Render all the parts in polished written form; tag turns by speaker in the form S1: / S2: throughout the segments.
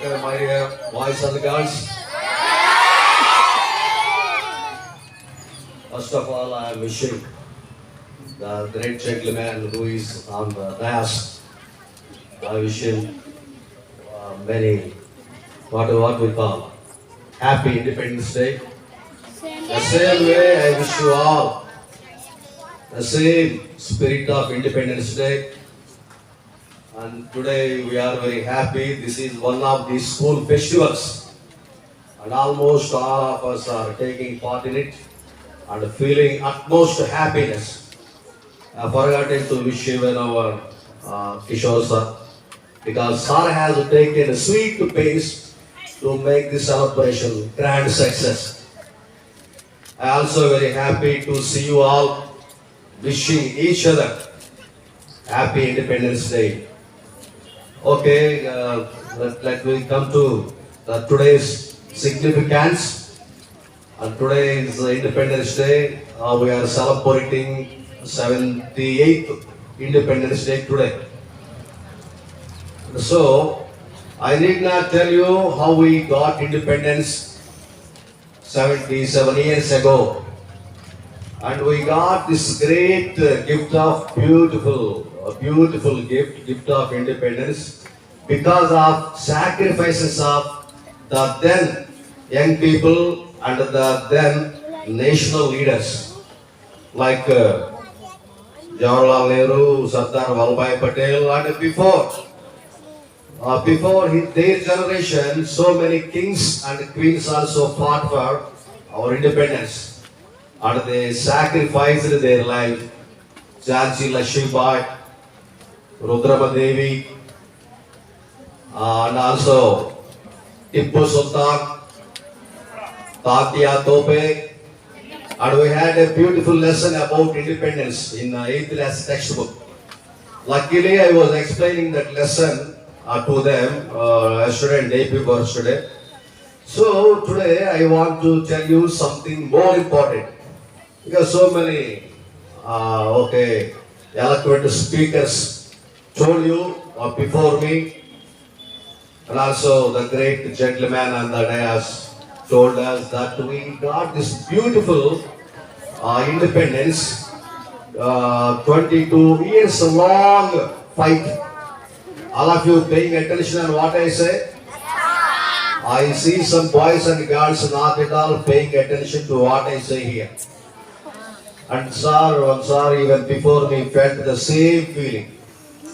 S1: Okay, my dear boys and girls. First of all, I am wishing the great gentleman who is on the dais. I wish him many, what we call, happy Independence Day. The same way I wish you all the same spirit of Independence Day. And today we are very happy. This is one of the school festivals. And almost all of us are taking part in it and feeling utmost happiness. I forgot to wish even our Kishore sir, because sir has taken a sweet pace to make this celebration grand success. I also very happy to see you all wishing each other happy Independence Day. Okay, let me come to today's significance. And today is Independence Day. We are celebrating 78th Independence Day today. So, I need not tell you how we got independence 77 years ago. And we got this great gift of beautiful gift of independence because of sacrifices of the then young people and the then national leaders like Jawaharlal Nehru, Sardar Vallabhbhai Patel, and before their generation, so many kings and queens also fought for our independence, and they sacrificed their life. Jhansi Lakshmibai, Rudrama Devi, and also Tipu Sultan, Tatia Tope, and we had a beautiful lesson about independence in 8th class textbook. Luckily, I was explaining that lesson to them yesterday and day before yesterday. So today I want to tell you something more important, because so many eloquent speakers told you before me, and also the great gentleman on the dais told us that we got this beautiful independence, 22 years long fight. All of you paying attention on what I say? I see some boys and girls not at all paying attention to what I say here. And sir, even before me felt the same feeling.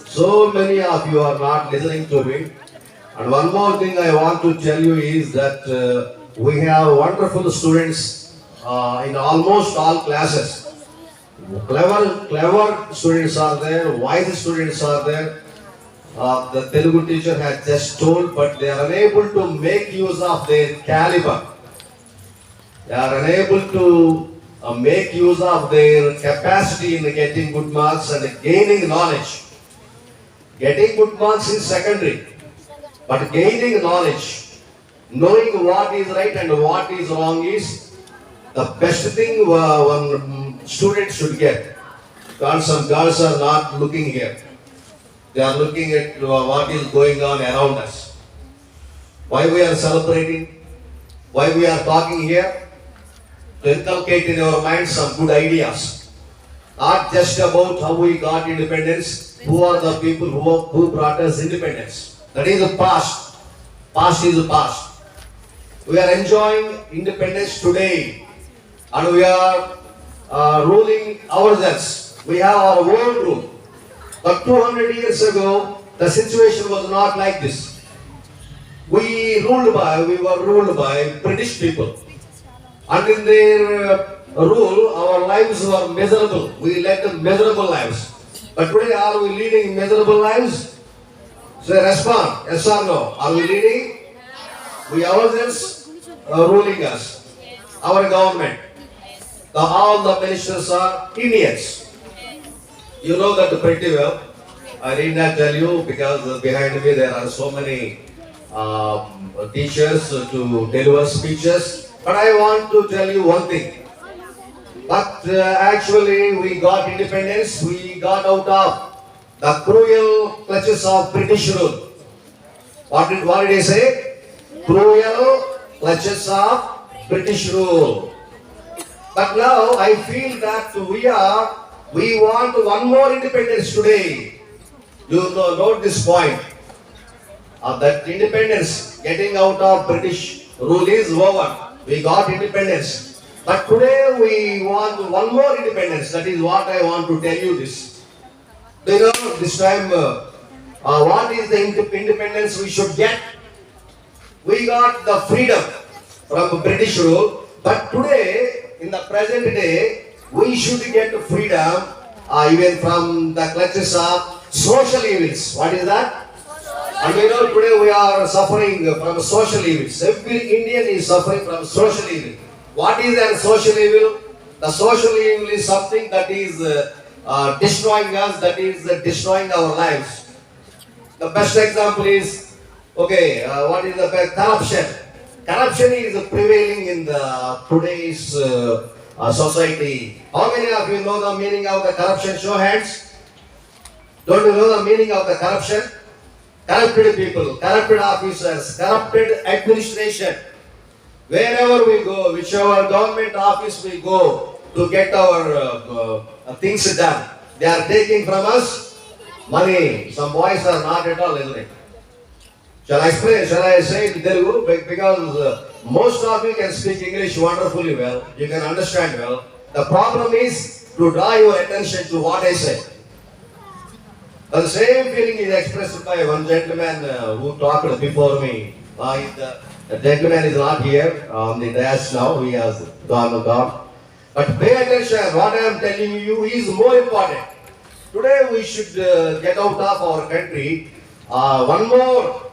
S1: So many of you are not listening to me. And one more thing I want to tell you is that we have wonderful students in almost all classes. Clever students are there, wise students are there. The Telugu teacher has just told, but they are unable to make use of their caliber. They are unable to make use of their capacity in getting good marks and gaining knowledge. Getting good marks is secondary, but gaining knowledge, knowing what is right and what is wrong is the best thing one student should get. Some girls are not looking here. They are looking at what is going on around us. Why we are celebrating? Why we are talking here? To inculcate in our minds some good ideas. Not just about how we got independence, who are the people who brought us independence. That is the past. Past is the past. We are enjoying independence today, and we are ruling ourselves. We have our own rule. But 200 years ago, the situation was not like this. We were ruled by British people. And in their rule, our lives were miserable. We led miserable lives. But today, are we leading miserable lives? So respond, yes or no. Are we leading? We ourselves ruling us. Our government. All the ministers are idiots. You know that pretty well. I need not tell you because behind me there are so many teachers to deliver speeches. But I want to tell you one thing. But actually we got independence, we got out of the cruel clutches of British rule. What did he say? Cruel clutches of British rule. But now I feel that we want one more independence today. You note this point. That independence, getting out of British rule is over. We got independence. But today we want one more independence. That is what I want to tell you this. Do you know this time what is the independence we should get? We got the freedom from British rule. But today, in the present day, we should get freedom even from the clutches of social evils. What is that? And we know today we are suffering from social evils. Every Indian is suffering from social evil. What is that social evil? The social evil is something that is destroying us, that is destroying our lives. The best example is, what is the best? Corruption. Corruption is prevailing in the today's society. How many of you know the meaning of the corruption? Show hands. Don't you know the meaning of the corruption? Corrupted people, corrupted officers, corrupted administration. Wherever we go, whichever government office we go to get our things done, they are taking from us money. Some boys are not at all listening. Shall I explain? Shall I say it in Telugu? Because most of you can speak English wonderfully well. You can understand well. The problem is to draw your attention to what I say. The same feeling is expressed by one gentleman who talked before me. The gentleman is not here on the dais now. He has gone. But pay attention. What I am telling you is more important. Today we should get out of our country one more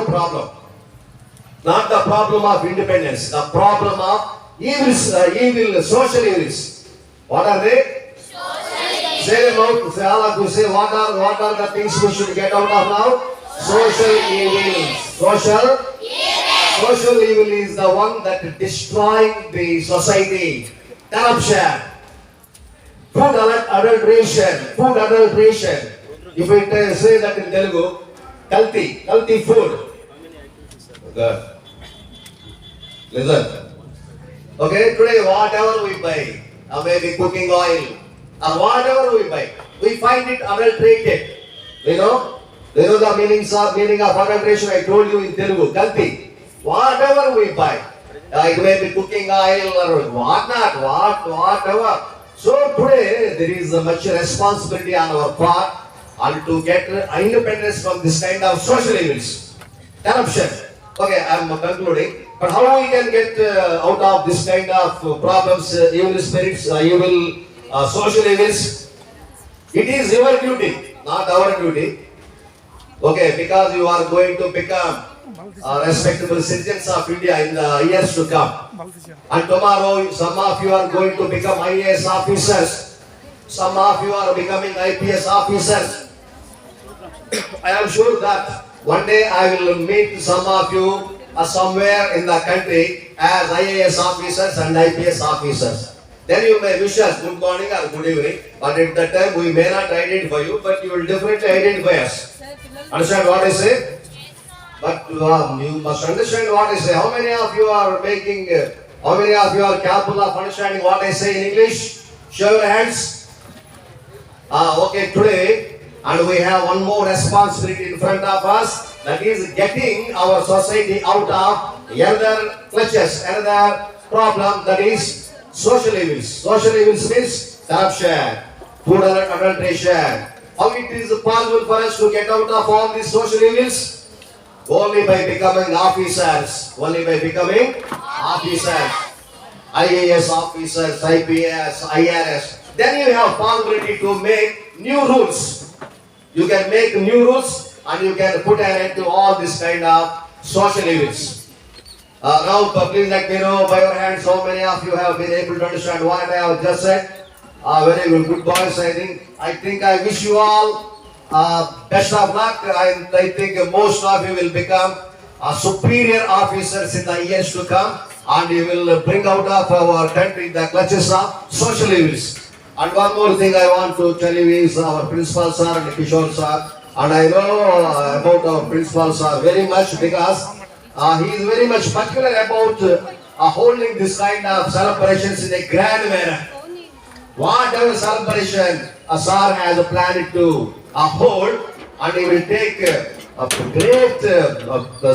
S1: problem. Not the problem of independence. The problem of evils, evil social evils. What are they? Say them out. Say all of you. Say what are the things we should get out of now? Social evils. Social evil is the one that destroying the society. Corruption, food adulteration. If we say that in Telugu, healthy food. Okay. Listen. Okay, today whatever we buy, maybe cooking oil, or whatever we buy, we find it adulterated. You know the meaning of adulteration. I told you in Telugu, kalti. Whatever we buy, it may be cooking oil or whatever. So today there is much responsibility on our part and to get independence from this kind of social evils. Corruption. Okay, I am concluding. But how we can get out of this kind of problems, evil spirits, evil social evils? It is your duty, not our duty. Okay, because you are going to become respectable citizens of India in the years to come. And tomorrow, some of you are going to become IAS officers. Some of you are becoming IPS officers. I am sure that one day I will meet some of you somewhere in the country as IAS officers and IPS officers. Then you may wish us good morning or good evening, but at that time we may not identify you, but you will definitely identify us. Understand what I say? But you must understand what I say. How many of you are capable of understanding what I say in English? Show your hands. Okay, today, and we have one more responsibility in front of us, that is getting our society out of another clutches, another problem, that is social evils. Social evils means corruption, food adulteration. How it is possible for us to get out of all these social evils? Only by becoming officers. IAS officers, IPS, IRS. Then you have possibility to make new rules. You can make new rules and you can put an end to all this kind of social evils. Now, please let me know by your hands how many of you have been able to understand what I have just said. Very good boys. I think I wish you all best of luck. I think most of you will become superior officers in the years to come, and you will bring out of our country the clutches of social evils. And one more thing I want to tell you is our principal sir and Kishore sir And I know about our principals are very much because he is very much particular about holding this kind of celebrations in a grand manner. Whatever celebration a sir has planned to hold, and he will take a great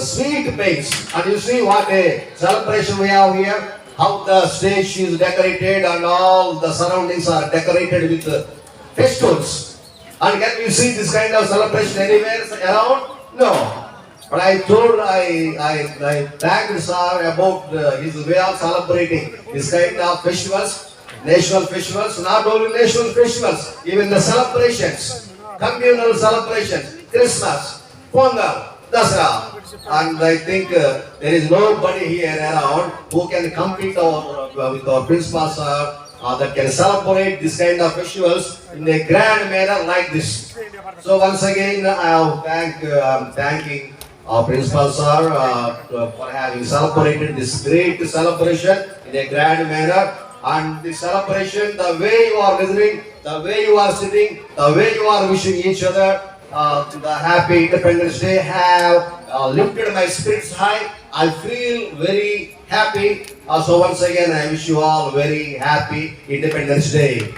S1: sweet pace. And you see what a celebration we have here, how the stage is decorated and all the surroundings are decorated with festivals. And can you see this kind of celebration anywhere around? No. But I thanked sir about his way of celebrating this kind of festivals, national festivals, not only national festivals, even the celebrations, communal celebrations, Christmas, Pongal, Dasra. And I think there is nobody here around who can compete with our principal sir that can celebrate this kind of festivals in a grand manner like this. So once again, I'm thanking our principal sir for having celebrated this great celebration in a grand manner. And the celebration, the way you are listening, the way you are sitting, the way you are wishing each other the happy Independence Day have lifted my spirits high. I feel very happy. So once again, I wish you all very happy Independence Day.